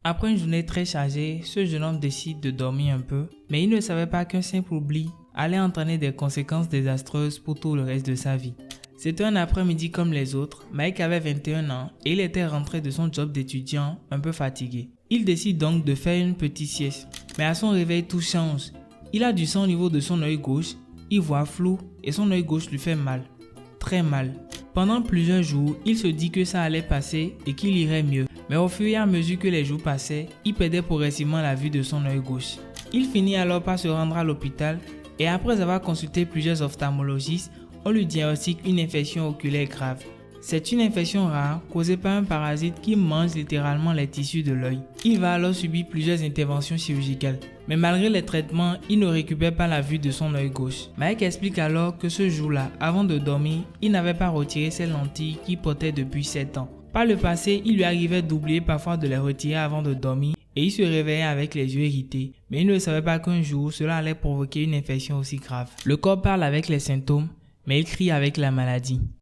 Après une journée très chargée, ce jeune homme décide de dormir un peu, mais il ne savait pas qu'un simple oubli allait entraîner des conséquences désastreuses pour tout le reste de sa vie. C'était un après-midi comme les autres. Mike avait 21 ans et il était rentré de son job d'étudiant un peu fatigué. Il décide donc de faire une petite sieste, mais à son réveil tout change. Il a du sang au niveau de son œil gauche, il voit flou et son œil gauche lui fait mal, très mal. Pendant plusieurs jours, il se dit que ça allait passer et qu'il irait mieux. Mais au fur et à mesure que les jours passaient, il perdait progressivement la vue de son œil gauche. Il finit alors par se rendre à l'hôpital et après avoir consulté plusieurs ophtalmologistes, on lui diagnostique une infection oculaire grave. C'est une infection rare causée par un parasite qui mange littéralement les tissus de l'œil. Il va alors subir plusieurs interventions chirurgicales. Mais malgré les traitements, il ne récupère pas la vue de son œil gauche. Mike explique alors que ce jour-là, avant de dormir, il n'avait pas retiré ses lentilles qu'il portait depuis 7 ans. Par le passé, il lui arrivait d'oublier parfois de les retirer avant de dormir et il se réveillait avec les yeux irrités. Mais il ne savait pas qu'un jour, cela allait provoquer une infection aussi grave. Le corps parle avec les symptômes, mais il crie avec la maladie.